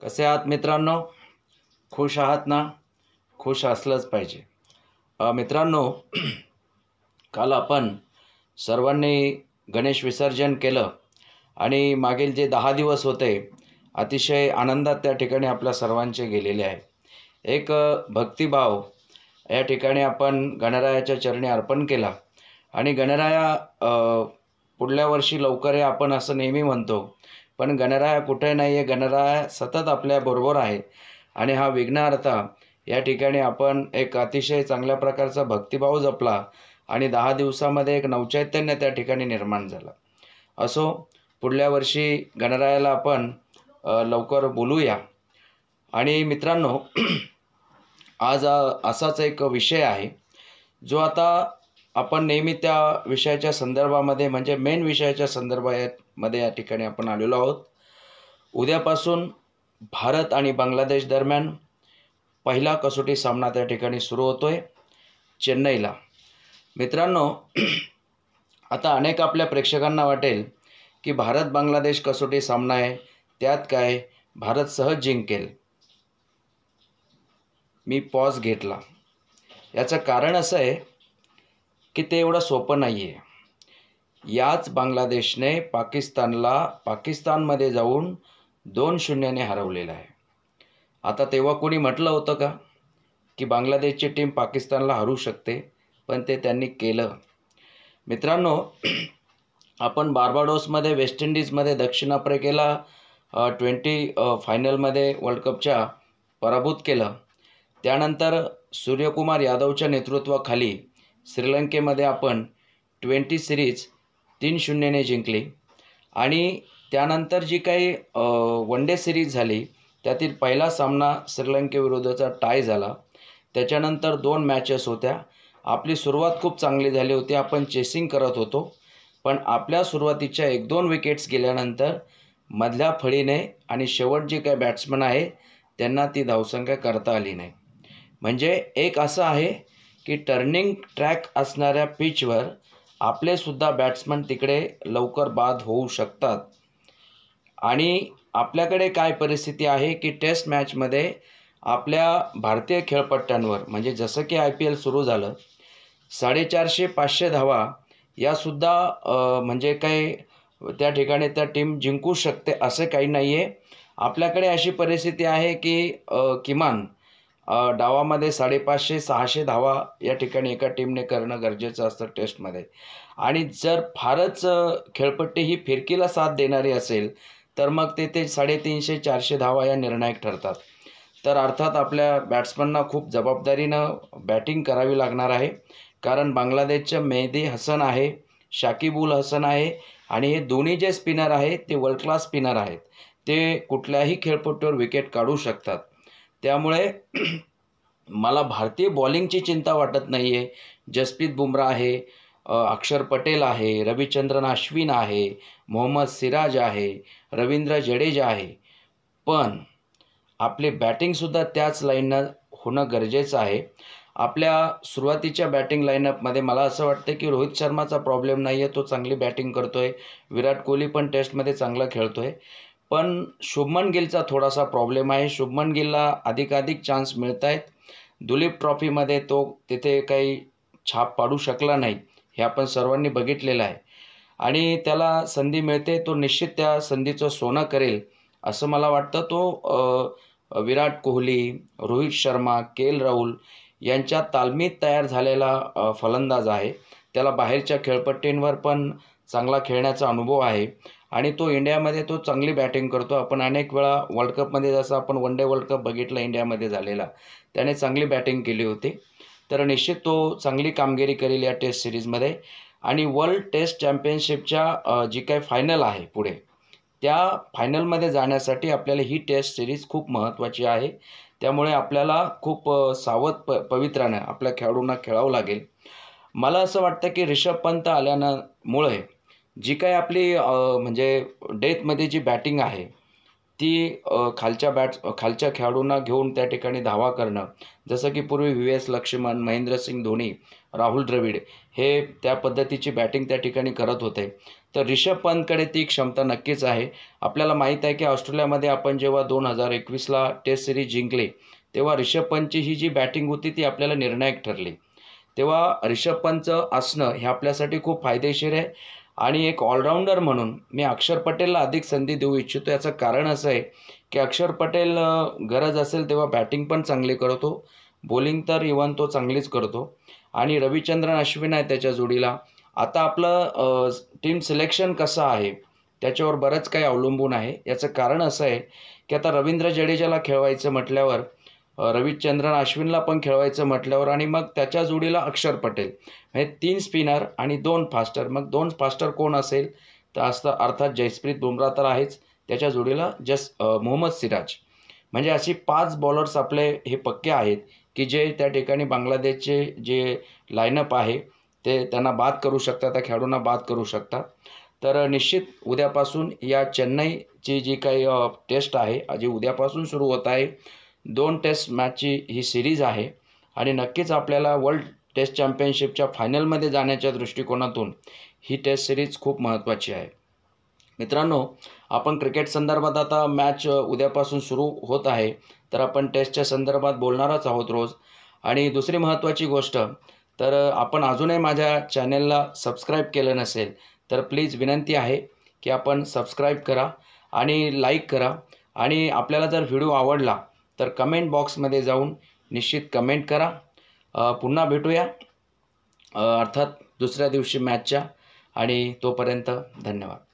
कसे आहात मित्रांनो? खुश आहात ना? खुश असलंच पाहिजे. मित्रांनो, काल आपण सर्वांनी गणेश विसर्जन केलं आणि मागील जे 10 दिवस होते, अतिशय आनंदात त्या ठिकाणी आपल्या सर्वांचे गेलेले आहे. एक भक्तिभाव या ठिकाणी आपण गणरायाच्या चरणी अर्पण केला आणि गणराया पुढल्या वर्षी लवकर ये आपण असं नेहमी म्हणतो. पण गणराया कुठे नाही आहे, गणराया सतत आपल्याबरोबर आहे आणि हा विघ्नहर्ता या ठिकाणी आपण एक अतिशय चांगल्या प्रकारचा भक्तिभाव जपला आणि 10 दिवसामध्ये एक नवचैतन्य त्या ठिकाणी निर्माण झालं. असो, पुढल्या वर्षी गणरायाला आपण लवकर बोलूया. आणि मित्रांनो, आज असाच एक विषय आहे जो आता आपण नेहमी त्या विषयाच्या संदर्भामध्ये म्हणजे मेन विषयाच्या संदर्भामध्ये या ठिकाणी आपण आलेलो आहोत. उद्यापासून भारत आणि बांगलादेश दरम्यान पहिला कसोटी सामना त्या ठिकाणी सुरू होतोय चेन्नईला. मित्रांनो, आता अनेक आपल्या प्रेक्षकांना वाटेल की भारत बांगलादेश कसोटी सामना आहे, त्यात काय भारत सहज जिंकेल. मी पॉज घेतला. याचं कारण असं आहे की ते एवढं सोपं नाही आहे. याच बांगलादेशने पाकिस्तानमध्ये जाऊन 2-0 हरवलेलं आहे. आता तेव्हा कोणी म्हटलं होतं का की बांगलादेशची टीम पाकिस्तानला हरू शकते, पण ते त्यांनी केलं. मित्रांनो, आपण बार्बाडोसमध्ये, वेस्ट इंडिजमध्ये, दक्षिण आफ्रिकेला 20 फायनलमध्ये वर्ल्ड कपच्या पराभूत केलं. त्यानंतर सूर्यकुमार यादवच्या नेतृत्वाखाली श्रीलंकेमध्ये आपण 20 सिरीज 3-0 जिंकली आणि त्यानंतर जी काही वन डे सिरीज झाली त्यातील पहिला सामना श्रीलंकेविरुद्धचा टाय झाला. त्याच्यानंतर 2 मॅचेस होत्या. आपली सुरुवात खूप चांगली झाली होती, आपण चेसिंग करत होतो, पण आपल्या सुरुवातीच्या 1-2 विकेट्स गेल्यानंतर मधल्या फळीने आणि शेवट जे काही बॅट्समन आहे त्यांना ती धावसंख्या करता आली नाही. म्हणजे एक असं आहे की टर्निंग ट्रॅक असणाऱ्या पिचवर आपलेसुद्धा बॅट्समन तिकडे लवकर बाद होऊ शकतात. आणि आपल्याकडे काय परिस्थिती आहे की टेस्ट मॅचमध्ये आपल्या भारतीय खेळपट्ट्यांवर म्हणजे जसं की IPL सुरू झालं, 450-500 धावा यासुद्धा म्हणजे काही त्या ठिकाणी त्या टीम जिंकू शकते असं काही नाही आहे. आपल्याकडे अशी परिस्थिती आहे की किमान डावामध्ये 550-600 धावा या ठिकाणी एका टीमने करणं गरजेचं असतं टेस्टमध्ये. आणि जर फारच खेळपट्टी ही फिरकीला साथ देणारी असेल तर मग ते 350-400 धावा या निर्णायक ठरतात. तर अर्थात आपल्या बॅट्समनना खूप जबाबदारीनं बॅटिंग करावी लागणार आहे, कारण बांगलादेशचं मेहदी हसन आहे, शाकिब उल हसन आहे आणि हे दोन्ही जे स्पिनर आहेत ते वर्ल्ड क्लास स्पिनर आहेत. ते कुठल्याही खेळपट्टीवर विकेट काढू शकतात. त्यामुळे मला भारतीय बॉलिंगची चिंता वाटत नाही आहे. जसप्रीत बुमराह आहे, अक्षर पटेल आहे, रविचंद्रन अश्विन आहे, मोहम्मद सिराज आहे, रवींद्र जडेजा आहे. पण आपली बॅटिंगसुद्धा त्याच लाईननं होणं गरजेचं आहे. आपल्या सुरुवातीच्या बॅटिंग लाईनअपमध्ये मला असं वाटतं की रोहित शर्माचा प्रॉब्लेम नाही आहे, तो चांगली बॅटिंग करतो आहे. विराट कोहली पण टेस्टमध्ये चांगला खेळतो आहे. पण शुभमन गिलचा थोडासा प्रॉब्लेम आहे. शुभमन गिलला अधिकाधिक चान्स मिळत आहेत. दुलीप ट्रॉफीमध्ये तो तिथे काही छाप पाडू शकला नाही, हे आपण सर्वांनी बघितलेलं आहे. आणि त्याला संधी मिळते, तो निश्चित त्या संधीचं सोनं करेल असं मला वाटतं. तो विराट कोहली, रोहित शर्मा, KL राहुल यांच्या तालमीत तयार झालेला फलंदाज आहे. त्याला बाहेरच्या खेळपट्टींवर पण चांगला खेळण्याचा अनुभव आहे आणि तो इंडियामध्ये तो चांगली बॅटिंग करतो. आपण अनेक वेळा वर्ल्ड कपमध्ये जसं आपण वन डे वर्ल्ड कप बघितला इंडियामध्ये झालेला, त्याने चांगली बॅटिंग केली होती. तर निश्चित तो चांगली कामगिरी करेल या टेस्ट सिरीजमध्ये. आणि वर्ल्ड टेस्ट चॅम्पियनशिपच्या जी काही फायनल आहे पुढे, त्या फायनलमध्ये जाण्यासाठी आपल्याला ही टेस्ट सिरीज खूप महत्त्वाची आहे. त्यामुळे आपल्याला खूप सावध पवित्रानं आपल्या खेळाडूंना खेळावं लागेल. मला असं वाटतं की ऋषभ पंत आल्यामुळे जी काही आपली म्हणजे डेथमध्ये जी बॅटिंग आहे ती खालच्या खेळाडूंना घेऊन त्या ठिकाणी धावा करणं, जसं की पूर्वी VS लक्ष्मण, महेंद्रसिंग धोनी, राहुल द्रविड हे त्या पद्धतीची बॅटिंग त्या ठिकाणी करत होते. तर रिषभ पंतकडे ती क्षमता नक्कीच आहे. आपल्याला माहीत आहे की ऑस्ट्रेलियामध्ये आपण जेव्हा 2021ला टेस्ट सिरीज जिंकले, तेव्हा रिषभ पंतची ही जी बॅटिंग होती ती आपल्याला निर्णायक ठरली. तेव्हा रिषभ पंतचं असणं हे आपल्यासाठी खूप फायदेशीर आहे. आणि एक ऑलराऊंडर म्हणून मी अक्षर पटेलला अधिक संधी देऊ इच्छितो. याचं कारण असं आहे की अक्षर पटेल गरज असेल तेव्हा बॅटिंग पण चांगली करतो, बॉलिंग तर इव्हन तो चांगलीच करतो. आणि रविचंद्रन अश्विन आहे त्याच्या जोडीला. आता आपलं टीम सिलेक्शन कसं आहे त्याच्यावर बरंच काही अवलंबून आहे. याचं कारण असं आहे की आता रवींद्र जडेजाला खेळवायचं म्हटल्यावर, रविचंद्रन अश्विनला पण खेळवायचं म्हटल्यावर आणि मग त्याच्या जोडीला अक्षर पटेल, हे 3 स्पिनर आणि 2 फास्टर. मग 2 फास्टर कोण असेल तर असतं अर्थात जसप्रीत बुमराह तर आहेच, त्याच्या जोडीला मोहम्मद सिराज. म्हणजे अशी 5 बॉलर्स आपले हे पक्के आहेत की जे त्या ठिकाणी बांगलादेशचे जे लाईनअप आहे ते त्यांना बाद करू शकतात, त्या खेळाडूंना बाद करू शकतात. तर निश्चित उद्यापासून या चेन्नईची जी काही टेस्ट आहे, जी उद्यापासून सुरू होत आहे, 2 टेस्ट मॅचची ही सिरीज आहे आणि नक्कीच आपल्याला वर्ल्ड टेस्ट चॅम्पियनशिपच्या फायनलमध्ये जाण्याच्या दृष्टिकोनातून ही टेस्ट सिरीज खूप महत्त्वाची आहे. मित्रांनो, आपण क्रिकेट संदर्भात आता मॅच उद्यापासून सुरू होत आहे, तर आपण टेस्टच्या संदर्भात बोलणारच आहोत रोज. आणि दुसरी महत्त्वाची गोष्ट, तर आपण अजूनही माझ्या चॅनलला सबस्क्राईब केलं नसेल तर प्लीज विनंती आहे की आपण सबस्क्राईब करा आणि लाईक करा. आणि आपल्याला जर व्हिडिओ आवडला तर कमेंट बॉक्समध्ये जाऊन निश्चित कमेंट करा. पुन्हा भेटूया अर्थात दुसऱ्या दिवशी मॅचच्या. आणि तोपर्यंत धन्यवाद.